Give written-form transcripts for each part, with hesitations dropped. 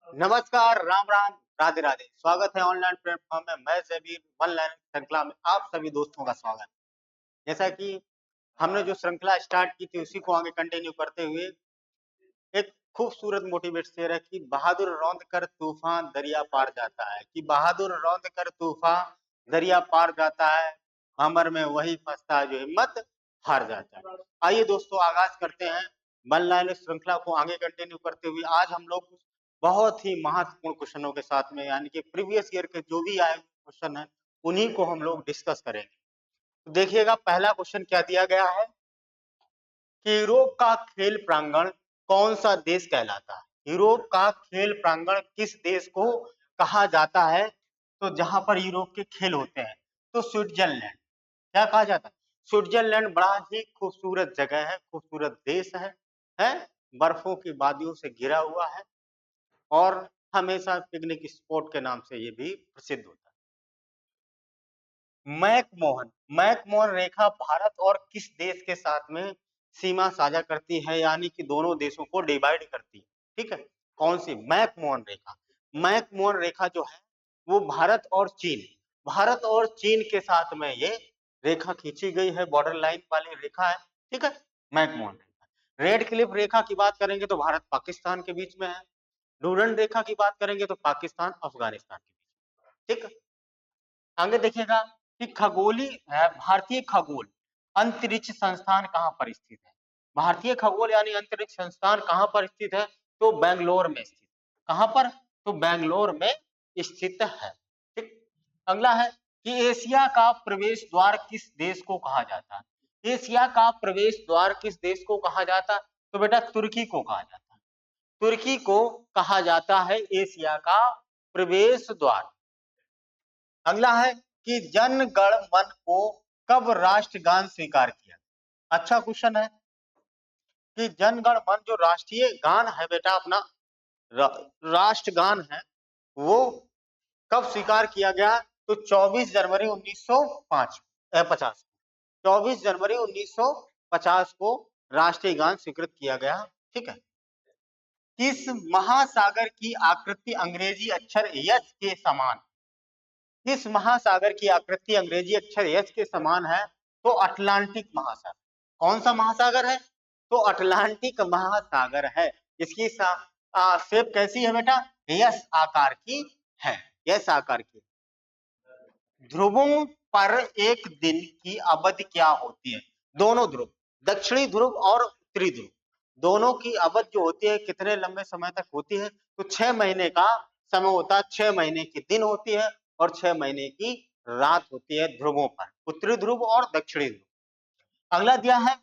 नमस्कार, राम राम, राधे राधे। स्वागत है ऑनलाइन प्लेटफॉर्म में। मैं जबीर वन लाइन श्रृंखला में आप सभी दोस्तों का स्वागत। जैसा कि हमने जो श्रृंखला स्टार्ट की थी उसी को आगे कंटिन्यू करते हुए एक खूबसूरत मोटिवेट शेर है कि बहादुर रौंद कर तूफान दरिया पार जाता है, कि बहादुर रौंद कर तूफान दरिया पार जाता है, हमर में वही फंसता है जो हिम्मत हार जाता है। आइए दोस्तों, आगाज करते हैं वन लाइन श्रृंखला को आगे कंटिन्यू करते हुए। आज हम लोग बहुत ही महत्वपूर्ण क्वेश्चनों के साथ में, यानी कि प्रीवियस ईयर के जो भी आए क्वेश्चन है उन्हीं को हम लोग डिस्कस करेंगे। तो देखिएगा, पहला क्वेश्चन क्या दिया गया है कि यूरोप का खेल प्रांगण कौन सा देश कहलाता है। यूरोप का खेल प्रांगण किस देश को कहा जाता है? तो जहां पर यूरोप के खेल होते हैं तो स्विट्जरलैंड। क्या कहा जाता है? स्विट्जरलैंड बड़ा ही खूबसूरत जगह है, खूबसूरत देश है, बर्फों की वादियों से घिरा हुआ है और हमेशा पिकनिक स्पॉट के नाम से ये भी प्रसिद्ध होता है। मैकमोहन रेखा भारत और किस देश के साथ में सीमा साझा करती है, यानी कि दोनों देशों को डिवाइड करती है। ठीक है, कौन सी? मैकमोहन रेखा। मैकमोहन रेखा जो है वो भारत और चीन के साथ में ये रेखा खींची गई है, बॉर्डर लाइन वाली रेखा है। ठीक है, मैकमोहन रेखा। रेड क्लिफ रेखा की बात करेंगे तो भारत पाकिस्तान के बीच में है। डूरंड रेखा की बात करेंगे तो पाकिस्तान अफगानिस्तान के बीच। ठीक, आगे देखिएगा कि भारतीय खगोल अंतरिक्ष संस्थान कहाँ पर स्थित है। भारतीय खगोल यानी अंतरिक्ष संस्थान कहाँ पर स्थित है? तो बेंगलोर में स्थित। कहाँ पर? तो बेंगलोर में स्थित है। ठीक, अगला है कि एशिया का प्रवेश द्वार किस देश को कहा जाता है। एशिया का प्रवेश द्वार किस देश को कहा जाता है? तो बेटा तुर्की को कहा जाता है। तुर्की को कहा जाता है एशिया का प्रवेश द्वार। अगला है कि जन गण मन को कब राष्ट्रगान स्वीकार किया? अच्छा क्वेश्चन है कि जन गण मन जो राष्ट्रीय गान है बेटा अपना, राष्ट्रगान है, वो कब स्वीकार किया गया? तो 24 जनवरी 1950 24 जनवरी 1950 को राष्ट्रीय गान स्वीकृत किया गया। ठीक है, किस महासागर की आकृति अंग्रेजी अक्षर यस के समान? किस महासागर की आकृति अंग्रेजी अक्षर एच के समान है? तो अटलांटिक महासागर। कौन सा महासागर है? तो अटलांटिक महासागर है। इसकी शेप कैसी है बेटा? यस आकार की है, यस आकार की। ध्रुवों पर एक दिन की अवधि क्या होती है? दोनों ध्रुव, दक्षिणी ध्रुव और उत्तरी ध्रुव, दोनों की अवधि जो होती है कितने लंबे समय तक होती है? तो 6 महीने का समय होता है। 6 महीने की दिन होती है और 6 महीने की रात होती है ध्रुवों पर, उत्तरी ध्रुव और दक्षिणी ध्रुव। अगला दिया है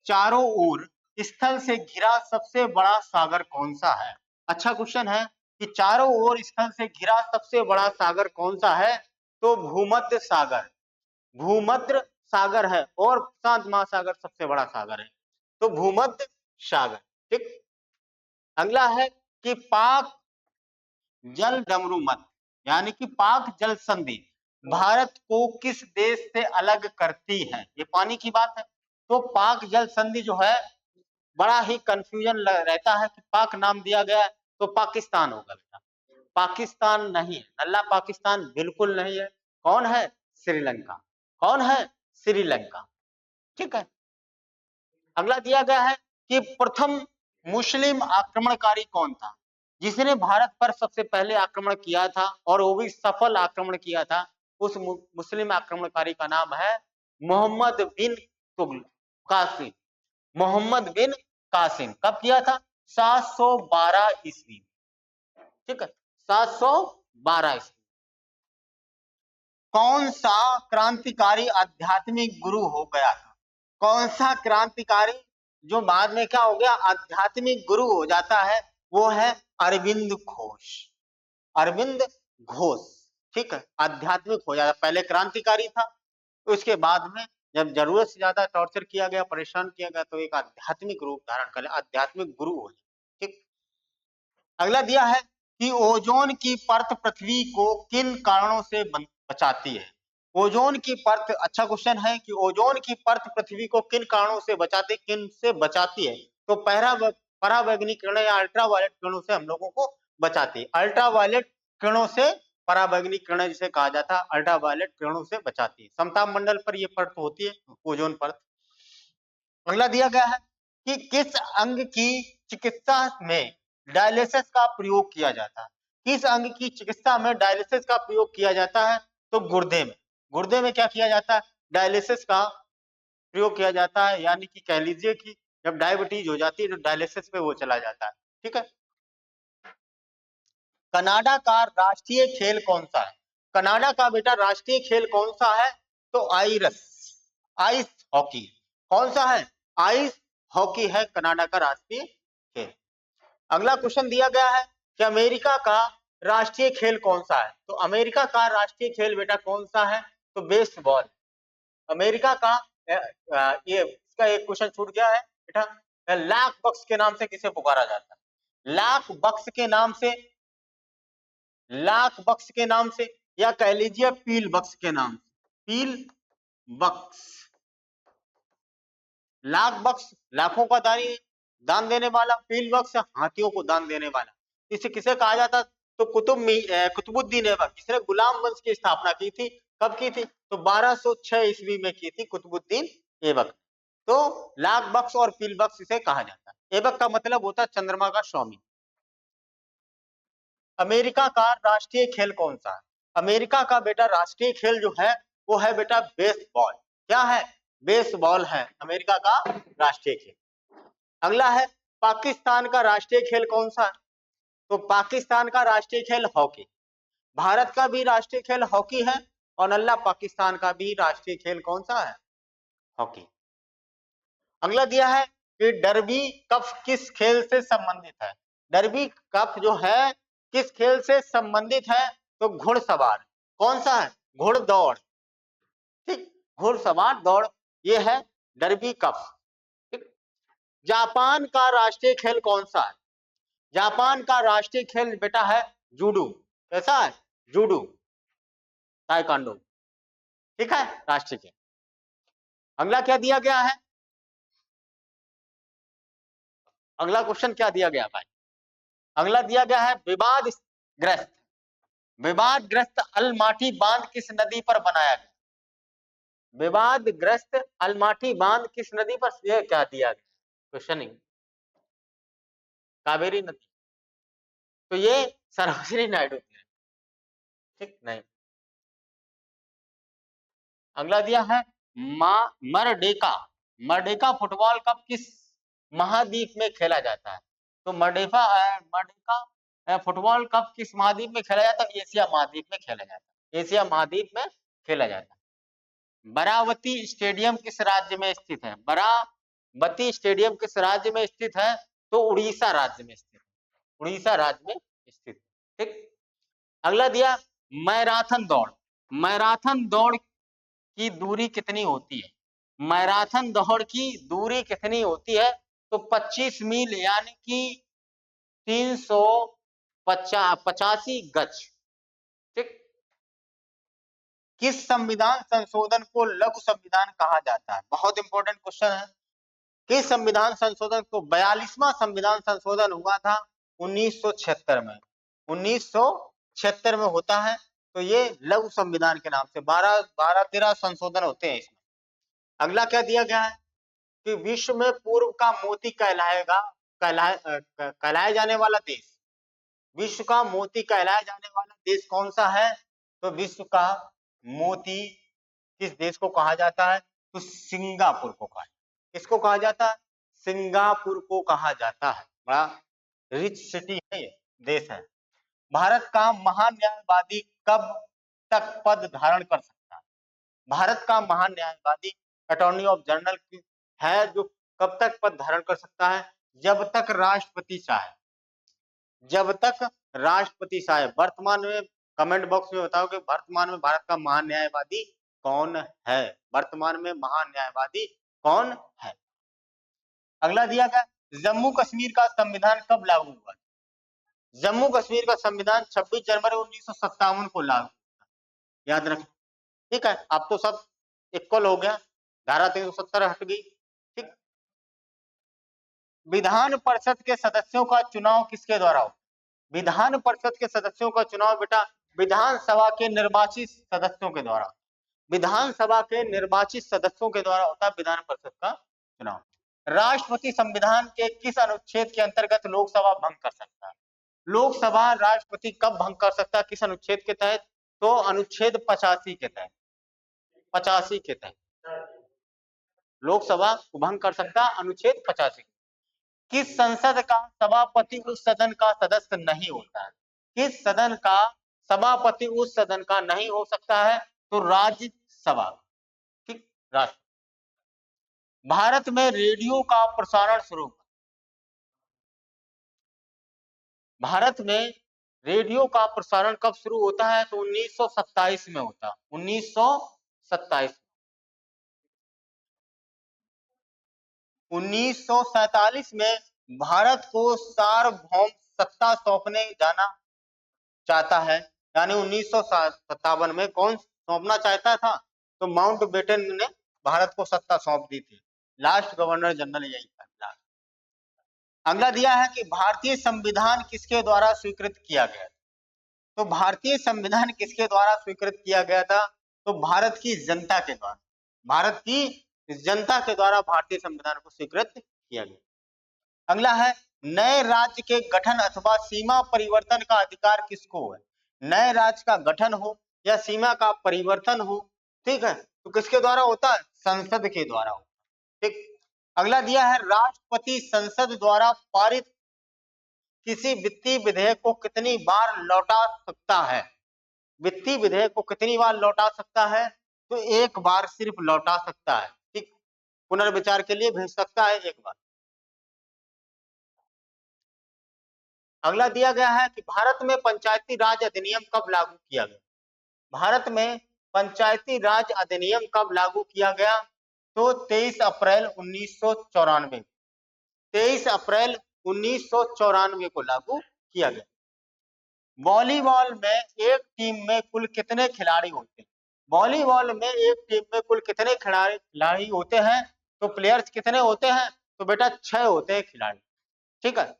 चारों ओर स्थल से घिरा सबसे बड़ा सागर कौन सा है? अच्छा क्वेश्चन है कि चारों ओर स्थल से घिरा सबसे बड़ा सागर कौन सा है? तो भूमध्य सागर, भूमध्य सागर है और प्रशांत महासागर सबसे बड़ा सागर है, तो भूमध्य सागर। ठीक, अगला है कि पाक जल डमरू मत, यानी कि पाक जल संधि भारत को किस देश से अलग करती है? ये पानी की बात है। तो पाक जल संधि जो है, बड़ा ही कंफ्यूजन रहता है कि पाक नाम दिया गया है तो पाकिस्तान होगा बेटा। पाकिस्तान नहीं है, नल्ला पाकिस्तान बिल्कुल नहीं है। कौन है? श्रीलंका। कौन है? श्रीलंका। ठीक है, अगला दिया गया है कि प्रथम मुस्लिम आक्रमणकारी कौन था? जिसने भारत पर सबसे पहले आक्रमण किया था और वो भी सफल आक्रमण किया था, उस मुस्लिम आक्रमणकारी का नाम है मोहम्मद बिन तुगलक कासिम। मोहम्मद बिन कासिम। कब किया था? 712 ईस्वी। ठीक है, 712 ईस्वी। कौन सा क्रांतिकारी आध्यात्मिक गुरु हो गया था? कौन सा क्रांतिकारी जो बाद में क्या हो गया? आध्यात्मिक गुरु हो जाता है, वो है अरविंद घोष। अरविंद घोष। ठीक है, आध्यात्मिक हो जाता, पहले क्रांतिकारी था, उसके बाद में जब जरूरत से ज्यादा टॉर्चर किया गया, परेशान किया गया, तो एक आध्यात्मिक रूप धारण कर, आध्यात्मिक गुरु हो जाए। ठीक, अगला दिया है कि ओजोन की परत पृथ्वी को किन कारणों से बचाती है? ओजोन की परत, अच्छा क्वेश्चन है कि ओजोन की परत पृथ्वी को किन कारणों से बचाती, किन से बचाती है? तो परावैंगनिक किरणों या अल्ट्रावायलेट किरणों से हम लोगों को बचाती है। अल्ट्रावायलेट किरणों से, पराबैंगनी किरणें जिसे कहा जाता है, अल्ट्रावायलेट किरणों से बचाती है। समताप मंडल पर यह परत होती है, ओजोन परत। अगला दिया गया है कि किस अंग की चिकित्सा में डायलिसिस का प्रयोग किया जाता है? किस अंग की चिकित्सा में डायलिसिस का प्रयोग किया जाता है? तो गुर्दे में। गुर्दे में क्या किया जाता है? डायलिसिस का प्रयोग किया जाता है, यानी कि कह लीजिए कि जब डायबिटीज हो जाती है तो डायलिसिस पे वो चला जाता है। ठीक है। कनाडा का राष्ट्रीय खेल कौन सा है? कनाडा का बेटा राष्ट्रीय खेल कौन सा है? तो आइस हॉकी। कौन सा है? आइस हॉकी है कनाडा का राष्ट्रीय खेल। अगला क्वेश्चन दिया गया है कि अमेरिका का राष्ट्रीय खेल कौन सा है? तो अमेरिका का राष्ट्रीय खेल बेटा कौन सा है? तो बेसबॉल। अमेरिका का ये इसका एक क्वेश्चन छूट गया है बेटा। लाख बक्स के नाम से किसे पुकारा जाता है? लाख बक्स के नाम से, लाख बक्स के नाम से, या कह लीजिए पील बक्स के नाम से। पील बक्स। लाख बक्स लाखों का दान देने वाला, पील बक्स हाथियों को दान देने वाला। इसे किसे कहा जाता? तो कुतुबुद्दीन ऐबक, जिसने गुलाम वंश की स्थापना की थी। कब की थी? तो 1206 ईस्वी में की थी कुतुबुद्दीन ऐबक। तो लाख बक्स और पील बक्स इसे कहा जाता है। ऐबक का मतलब होता है चंद्रमा का स्वामी। अमेरिका का राष्ट्रीय खेल कौन सा है? अमेरिका का बेटा राष्ट्रीय खेल जो है वो है बेटा बेसबॉल। क्या है? बेसबॉल है अमेरिका का राष्ट्रीय खेल। अगला है पाकिस्तान का राष्ट्रीय खेल कौन सा है? तो पाकिस्तान का राष्ट्रीय खेल हॉकी। भारत का भी राष्ट्रीय खेल हॉकी है, और अल्लाह पाकिस्तान का भी राष्ट्रीय खेल कौन सा है? हॉकी। अगला दिया है कि डर्बी कप किस खेल से संबंधित है? डर्बी कप जो है किस खेल से संबंधित है? तो घुड़सवार। कौन सा है? घुड़दौड़। ठीक, घुड़सवार दौड़, ये है डर्बी कप। ठीक। जापान का राष्ट्रीय खेल कौन सा है? जापान का राष्ट्रीय खेल बेटा है जूडो। कैसा है? Judo, taekwondo. ठीक है, राष्ट्रीय खेल। अगला क्या दिया गया है? अगला क्वेश्चन क्या दिया गया भाई? अगला दिया गया है विवादग्रस्त, विवादग्रस्त अलमाटी बांध किस नदी पर बनाया गया? विवादग्रस्त अलमाटी बांध किस नदी पर, यह क्या दिया गया क्वेश्चन? कावेरी नदी। तो ये सरोजिनी नायडू। ठीक नहीं। अगला दिया है मरडेका। मरडेका फुटबॉल कप किस महाद्वीप में खेला जाता है? तो मरडेका फुटबॉल कप किस महाद्वीप में खेला जाता है? एशिया महाद्वीप में खेला जाता है। एशिया महाद्वीप में खेला जाता है। बरावती स्टेडियम किस राज्य में स्थित है? बरावती स्टेडियम किस राज्य में स्थित है? तो उड़ीसा राज्य में स्थित है। उड़ीसा राज्य में स्थित। ठीक। अगला दिया मैराथन दौड़। मैराथन दौड़ की दूरी कितनी होती है? मैराथन दौड़ की दूरी कितनी होती है? तो 25 मील, यानी कि 385 गज। ठीक। किस संविधान संशोधन को लघु संविधान कहा जाता है? बहुत इंपॉर्टेंट क्वेश्चन है। किस संविधान संशोधन को? 42वां संविधान संशोधन हुआ था 1976 में। 1976 में होता है। तो ये लघु संविधान के नाम से 13 संशोधन होते हैं इसमें। अगला क्या दिया गया है कि विश्व में पूर्व का मोती कहलाए जाने वाला देश, विश्व का मोती कहलाए जाने वाला देश कौन सा है? तो विश्व का मोती किस देश को कहा जाता है? तो सिंगापुर को कहा। किसको कहा जाता है? सिंगापुर को कहा जाता है। बड़ा रिच सिटी है ये, देश है। भारत का महान न्यायवादी कब तक पद धारण कर सकता है? भारत का महान न्यायवादी अटॉर्नी ऑफ जनरल है जो कब तक पद धारण कर सकता है? जब तक राष्ट्रपति चाहे। जब तक राष्ट्रपति चाहे। वर्तमान में कमेंट बॉक्स में बताओ कि वर्तमान में भारत का महान न्यायवादी कौन है? वर्तमान में महान न्यायवादी कौन है? अगला दिया गया जम्मू कश्मीर का संविधान कब लागू हुआ? जम्मू कश्मीर का संविधान 26 जनवरी 1957 को लागू। याद रखें। ठीक है, अब तो सब इक्वल हो गया, धारा 370 हट गई। ठीक। विधान परिषद के सदस्यों का चुनाव किसके द्वारा हो? विधान परिषद के सदस्यों का चुनाव बेटा विधानसभा के निर्वाचित सदस्यों के द्वारा, विधानसभा के निर्वाचित सदस्यों के द्वारा होता है विधान परिषद का चुनाव। राष्ट्रपति संविधान के किस अनुच्छेद के अंतर्गत लोकसभा भंग कर सकता है? लोकसभा राष्ट्रपति कब भंग कर सकता है, किस अनुच्छेद के तहत? तो अनुच्छेद 85 के तहत, 85 के तहत लोकसभा को भंग कर सकता है, अनुच्छेद 85। किस संसद का सभापति उस सदन का सदस्य नहीं होता है? किस सदन का सभापति उस सदन का नहीं हो सकता है? तो राज्यसभा, ठीक, राष्ट्र। भारत में रेडियो का प्रसारण शुरू, भारत में रेडियो का प्रसारण कब शुरू होता है? तो 1927 में होता, 1927। 1947 में भारत को सार्वभौम सत्ता सौंपने जाना चाहता है, यानी 1957 में कौन सौंपना चाहता था? तो माउंटबेटन ने भारत को सत्ता सौंप दी थी, लास्ट गवर्नर जनरल यही था। अगला दिया है कि भारतीय संविधान किसके द्वारा स्वीकृत किया गया? तो भारतीय संविधान किसके द्वारा स्वीकृत किया गया था? तो भारत की जनता के द्वारा, भारत की जनता के द्वारा भारतीय संविधान को स्वीकृत किया गया। अगला है नए राज्य के गठन अथवा सीमा परिवर्तन का अधिकार किसको है? नए राज्य का गठन हो या सीमा का परिवर्तन हो, ठीक है, तो किसके द्वारा होता है? संसद के द्वारा होता, ठीक। अगला दिया है राष्ट्रपति संसद द्वारा पारित किसी वित्तीय विधेयक को कितनी बार लौटा सकता है? वित्तीय विधेयक को कितनी बार लौटा सकता है? तो एक बार सिर्फ लौटा सकता है, ठीक, पुनर्विचार के लिए भेज सकता है एक बार। अगला दिया गया है कि भारत में पंचायती राज अधिनियम कब लागू किया गया? भारत में पंचायती राज अधिनियम कब लागू किया गया? तो 23 अप्रैल 1994, 23 अप्रैल 1994 को लागू किया गया। वॉलीबॉल में एक टीम में कुल कितने खिलाड़ी होते हैं? वॉलीबॉल में एक टीम में कुल कितने खिलाड़ी होते हैं? तो प्लेयर्स कितने होते हैं? तो बेटा 6 होते हैं खिलाड़ी, ठीक है।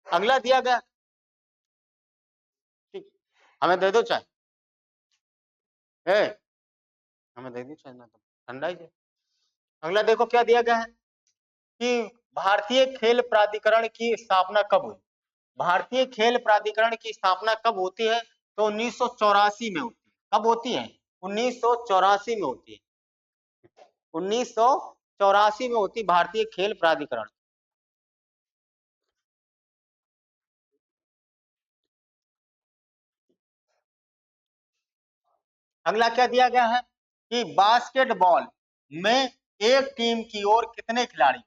अगला दिया गया, ठीक, हमें दे दो चाय, हमें दे दी चाय ना, तो ठंडा ही है। अगला देखो क्या दिया गया है कि भारतीय खेल प्राधिकरण की स्थापना कब हुई? भारतीय खेल प्राधिकरण की स्थापना कब होती है? तो 1984 में होती है। कब होती है? 1984 में होती है, 1984 में होती भारतीय खेल प्राधिकरण। अगला क्या दिया गया है कि बास्केटबॉल में एक टीम की ओर कितने खिलाड़ी?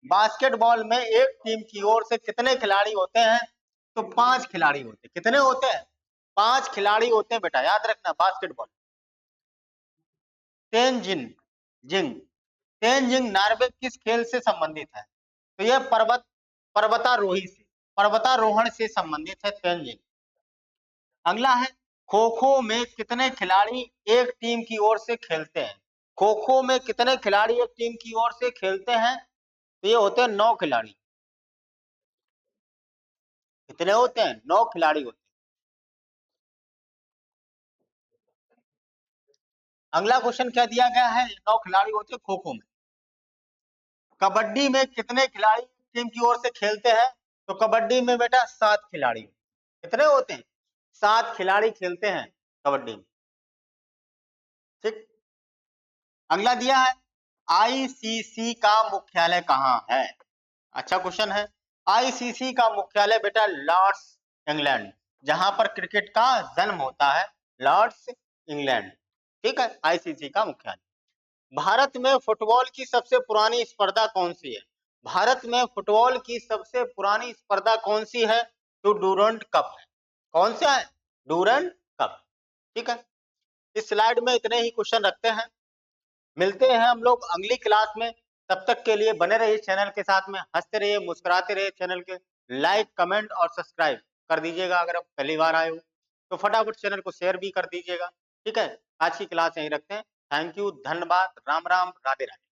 बास्केटबॉल में एक टीम की ओर से कितने खिलाड़ी होते हैं? तो 5 खिलाड़ी होते हैं। कितने होते हैं? 5 खिलाड़ी होते हैं बेटा, याद रखना। बास्केटबॉल, तेनजिंग जिंग, तेनजिंग नार्वे किस खेल से संबंधित है? तो यह पर्वतारोही से, पर्वतारोहण से संबंधित है तेनजिंग। अगला है खो खो में कितने खिलाड़ी एक टीम की ओर से खेलते हैं? खो खो में कितने खिलाड़ी एक टीम की ओर से खेलते हैं? तो ये होते हैं 9 खिलाड़ी। कितने होते हैं? 9 खिलाड़ी होते हैं। अगला क्वेश्चन क्या दिया गया है? 9 खिलाड़ी होते हैं खो खो में। कबड्डी में कितने खिलाड़ी टीम की ओर से खेलते हैं? तो कबड्डी में बेटा 7 खिलाड़ी। कितने होते हैं? 7 खिलाड़ी खेलते हैं कबड्डी में, ठीक। अगला दिया है आईसीसी का मुख्यालय कहाँ है? अच्छा क्वेश्चन है। आईसीसी का मुख्यालय बेटा लॉर्ड्स, इंग्लैंड, जहां पर क्रिकेट का जन्म होता है, लॉर्ड्स, इंग्लैंड, ठीक है, आईसीसी का मुख्यालय। भारत में फुटबॉल की सबसे पुरानी स्पर्धा कौन सी है? भारत में फुटबॉल की सबसे पुरानी स्पर्धा कौन सी है? तो डूरंड कप है। कौन सा है? डूरंड कप, ठीक है। इस स्लाइड में इतने ही क्वेश्चन रखते हैं, मिलते हैं हम लोग अगली क्लास में। तब तक के लिए बने रहिए चैनल के साथ में, हंसते रहिए, मुस्कुराते रहिए। चैनल के लाइक, कमेंट और सब्सक्राइब कर दीजिएगा अगर आप पहली बार आए हो तो। फटाफट चैनल को शेयर भी कर दीजिएगा, ठीक है। आज की क्लास यहीं रखते हैं। थैंक यू, धन्यवाद, राम राम, राधे राधे।